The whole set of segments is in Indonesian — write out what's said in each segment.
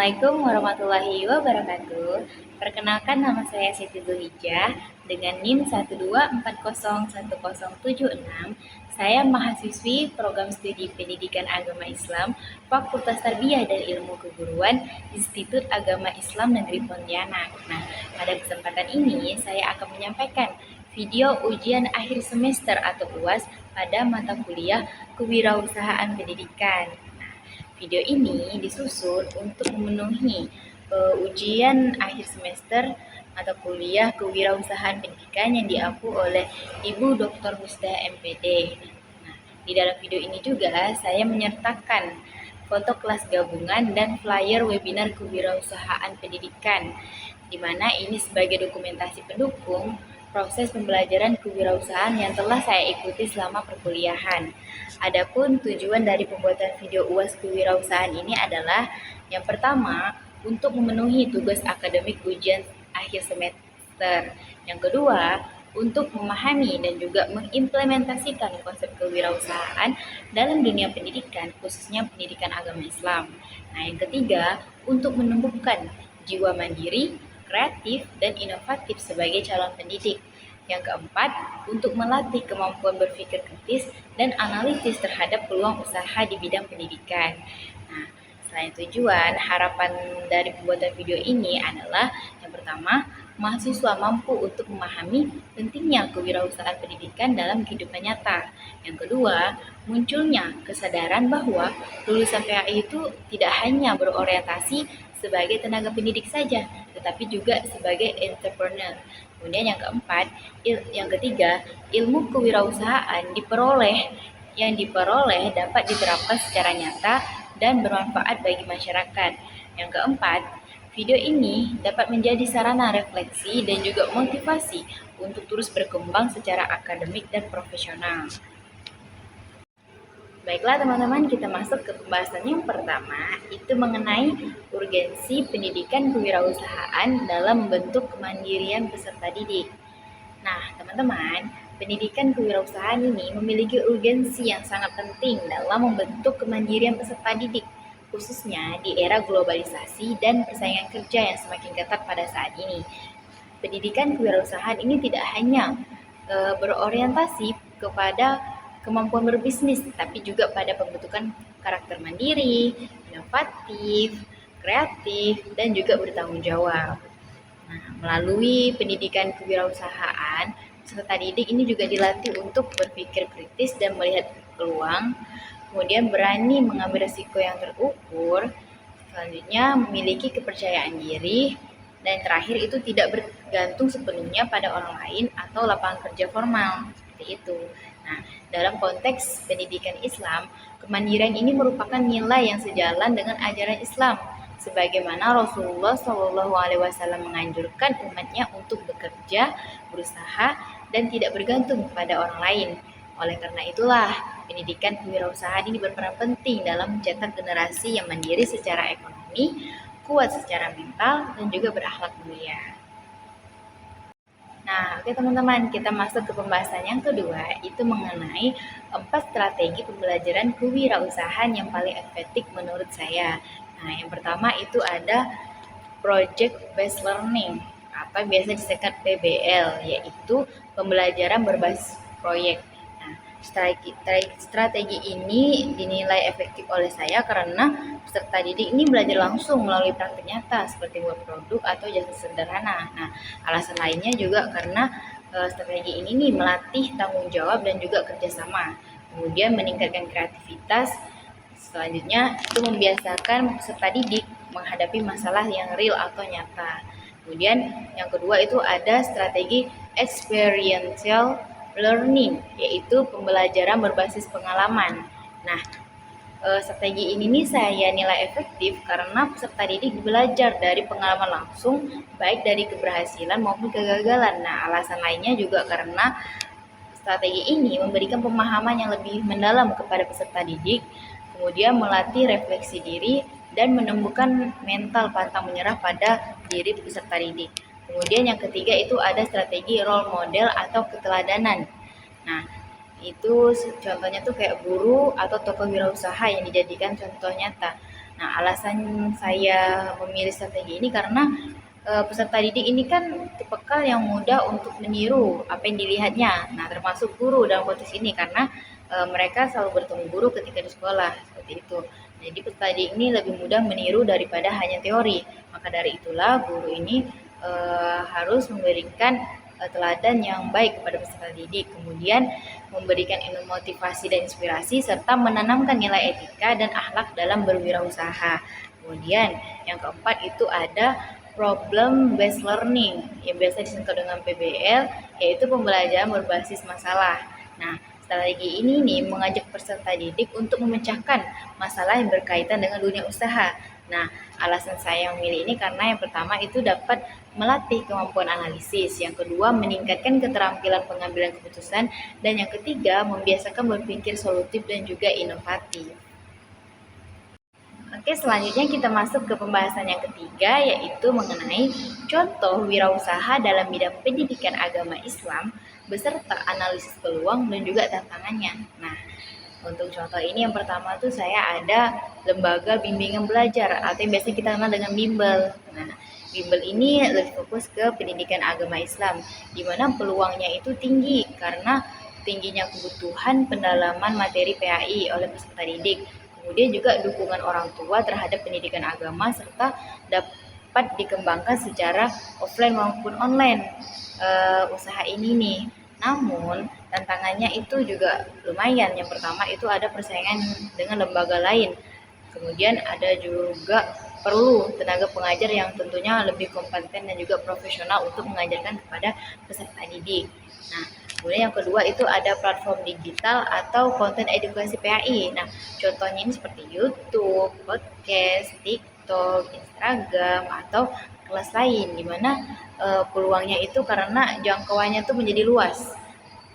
Assalamualaikum warahmatullahi wabarakatuh. Perkenalkan, nama saya Siti Zulhijjah dengan NIM 124010076. Saya mahasiswi program studi Pendidikan Agama Islam Fakultas Tarbiyah dan Ilmu Keguruan Institut Agama Islam Negeri Pontianak. Nah, pada kesempatan ini saya akan menyampaikan video ujian akhir semester atau UAS pada mata kuliah Kewirausahaan Pendidikan. Video ini disusun untuk memenuhi ujian akhir semester atau kuliah Kewirausahaan Pendidikan yang diampu oleh Ibu Dr. Husda MPD. Nah, di dalam video ini juga saya menyertakan foto kelas gabungan dan flyer webinar Kewirausahaan Pendidikan, di mana ini sebagai dokumentasi pendukung proses pembelajaran kewirausahaan yang telah saya ikuti selama perkuliahan. Adapun tujuan dari pembuatan video UAS kewirausahaan ini adalah yang pertama, untuk memenuhi tugas akademik ujian akhir semester. Yang kedua, untuk memahami dan juga mengimplementasikan konsep kewirausahaan dalam dunia pendidikan, khususnya pendidikan agama Islam. Nah, yang ketiga, untuk menumbuhkan jiwa mandiri, kreatif, dan inovatif sebagai calon pendidik. Yang keempat, untuk melatih kemampuan berpikir kritis dan analitis terhadap peluang usaha di bidang pendidikan. Nah, selain tujuan, harapan dari pembuatan video ini adalah yang pertama, mahasiswa mampu untuk memahami pentingnya kewirausahaan pendidikan dalam kehidupan nyata. Yang kedua, munculnya kesadaran bahwa lulusan PAI itu tidak hanya berorientasi sebagai tenaga pendidik saja, tetapi juga sebagai entrepreneur. Kemudian yang keempat, yang ketiga, ilmu kewirausahaan yang diperoleh dapat diterapkan secara nyata dan bermanfaat bagi masyarakat. Yang keempat, video ini dapat menjadi sarana refleksi dan juga motivasi untuk terus berkembang secara akademik dan profesional. Baiklah teman-teman, kita masuk ke pembahasan yang pertama, itu mengenai urgensi pendidikan kewirausahaan dalam bentuk kemandirian peserta didik. Nah, teman-teman, pendidikan kewirausahaan ini memiliki urgensi yang sangat penting dalam membentuk kemandirian peserta didik, khususnya di era globalisasi dan persaingan kerja yang semakin ketat pada saat ini. Pendidikan kewirausahaan ini tidak hanya berorientasi kepada kemampuan berbisnis, tapi juga pada pembentukan karakter mandiri, inovatif, kreatif, dan juga bertanggung jawab. Nah, melalui pendidikan kewirausahaan, peserta didik ini juga dilatih untuk berpikir kritis dan melihat peluang, kemudian berani mengambil risiko yang terukur, selanjutnya memiliki kepercayaan diri, dan terakhir itu tidak bergantung sepenuhnya pada orang lain atau lapangan kerja formal, seperti itu. Nah, dalam konteks pendidikan Islam, kemandirian ini merupakan nilai yang sejalan dengan ajaran Islam, sebagaimana Rasulullah SAW menganjurkan umatnya untuk bekerja, berusaha, dan tidak bergantung kepada orang lain. Oleh karena itulah, pendidikan kewirausahaan ini berperan penting dalam mencetak generasi yang mandiri secara ekonomi, kuat secara mental, dan juga berakhlak mulia. Nah, oke teman-teman, kita masuk ke pembahasan yang kedua, itu mengenai 4 strategi pembelajaran kewirausahaan yang paling efektif menurut saya. Nah, yang pertama itu ada Project Based Learning, atau biasa disingkat PBL, yaitu pembelajaran berbasis proyek. Nah, strategi ini dinilai efektif oleh saya karena peserta didik ini belajar langsung melalui praktik nyata seperti membuat produk atau jasa sederhana. Nah, alasan lainnya juga karena strategi ini nih melatih tanggung jawab dan juga kerjasama, kemudian meningkatkan kreativitas. Selanjutnya itu membiasakan peserta didik menghadapi masalah yang real atau nyata. Kemudian yang kedua itu ada strategi experiential learning, yaitu pembelajaran berbasis pengalaman. Nah, strategi ini nih saya nilai efektif karena peserta didik belajar dari pengalaman langsung, baik dari keberhasilan maupun kegagalan. Nah, alasan lainnya juga karena strategi ini memberikan pemahaman yang lebih mendalam kepada peserta didik, kemudian melatih refleksi diri dan menumbuhkan mental pantang menyerah pada diri peserta didik. Kemudian yang ketiga itu ada strategi role model atau keteladanan. Nah, itu contohnya tuh kayak guru atau tokoh wirausaha yang dijadikan contoh nyata. Nah, alasan saya memilih strategi ini karena peserta didik ini kan tipikal yang mudah untuk meniru apa yang dilihatnya. Nah, termasuk guru dalam konteks ini karena mereka selalu bertemu guru ketika di sekolah seperti itu. Jadi peserta didik ini lebih mudah meniru daripada hanya teori. Maka dari itulah guru ini harus memberikan teladan yang baik kepada peserta didik, kemudian memberikan motivasi dan inspirasi serta menanamkan nilai etika dan akhlak dalam berwirausaha. Kemudian yang keempat itu ada problem based learning yang biasa disingkat dengan PBL, yaitu pembelajaran berbasis masalah. Nah, strategi ini nih mengajak peserta didik untuk memecahkan masalah yang berkaitan dengan dunia usaha. Nah, alasan saya memilih ini karena yang pertama itu dapat melatih kemampuan analisis, yang kedua meningkatkan keterampilan pengambilan keputusan, dan yang ketiga membiasakan berpikir solutif dan juga inovatif. Oke, selanjutnya kita masuk ke pembahasan yang ketiga, yaitu mengenai contoh wirausaha dalam bidang pendidikan agama Islam beserta analisis peluang dan juga tantangannya. Nah, untuk contoh ini yang pertama tuh saya ada lembaga bimbingan belajar atau yang biasa kita kenal dengan bimbel. Nah, bimbel ini lebih fokus ke pendidikan agama Islam, di mana peluangnya itu tinggi karena tingginya kebutuhan pendalaman materi PAI oleh peserta didik. Kemudian juga dukungan orang tua terhadap pendidikan agama serta dapat dikembangkan secara offline maupun online usaha ini nih. Namun tantangannya itu juga lumayan. Yang pertama itu ada persaingan dengan lembaga lain. Kemudian ada juga perlu tenaga pengajar yang tentunya lebih kompeten dan juga profesional untuk mengajarkan kepada peserta didik. Nah, kemudian yang kedua itu ada platform digital atau konten edukasi PAI. Nah, contohnya ini seperti YouTube, podcast, TikTok, Instagram, atau kelas lain, di mana peluangnya itu karena jangkauannya tuh menjadi luas.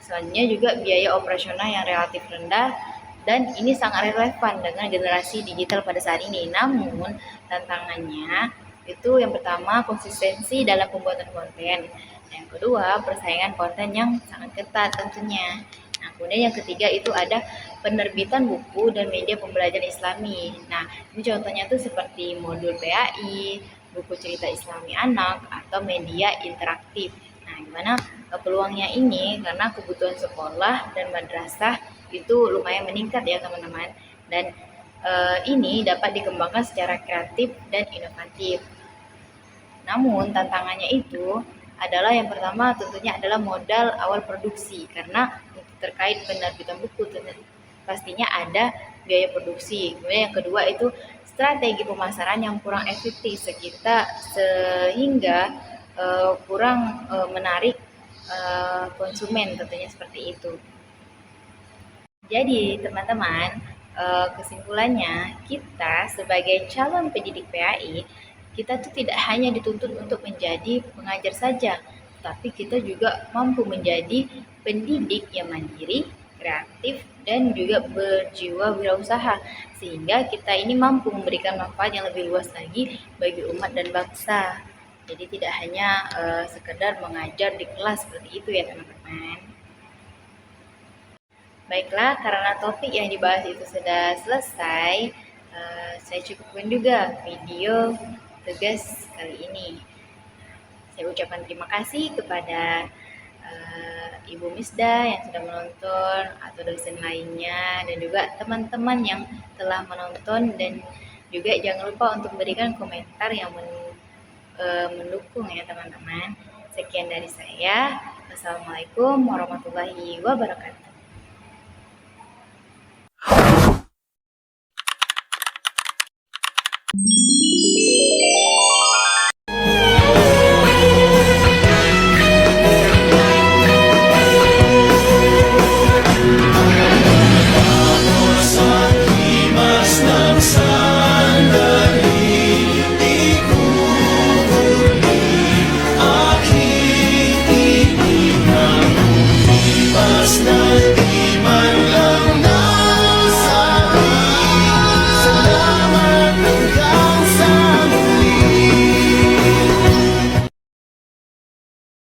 Selanjutnya juga biaya operasional yang relatif rendah dan ini sangat relevan dengan generasi digital pada saat ini. Namun tantangannya itu yang pertama konsistensi dalam pembuatan konten. Yang kedua persaingan konten yang sangat ketat tentunya. Nah, kemudian yang ketiga itu ada penerbitan buku dan media pembelajaran Islami. Nah, ini contohnya tuh seperti modul PAI, buku cerita Islami anak, atau media interaktif. Nah, gimana peluangnya ini karena kebutuhan sekolah dan madrasah itu lumayan meningkat ya teman-teman, dan ini dapat dikembangkan secara kreatif dan inovatif. Namun tantangannya itu adalah yang pertama tentunya adalah modal awal produksi karena terkait penerbitan buku pastinya ada biaya produksi. Kemudian yang kedua itu strategi pemasaran yang kurang efektif sehingga kurang menarik konsumen tentunya seperti itu. Jadi teman-teman, kesimpulannya kita sebagai calon pendidik PAI kita tuh tidak hanya dituntut untuk menjadi pengajar saja, tapi kita juga mampu menjadi pendidik yang mandiri, kreatif, dan juga berjiwa wirausaha, sehingga kita ini mampu memberikan manfaat yang lebih luas lagi bagi umat dan bangsa. Jadi tidak hanya sekedar mengajar di kelas seperti itu ya teman-teman. Baiklah, karena topik yang dibahas itu sudah selesai, saya cukupkan juga video tugas kali ini. Saya ucapkan terima kasih kepada Ibu Misda yang sudah menonton atau dosen lainnya dan juga teman-teman yang telah menonton, dan juga jangan lupa untuk memberikan komentar yang mendukung ya teman-teman. Sekian dari saya. Wassalamualaikum warahmatullahi wabarakatuh.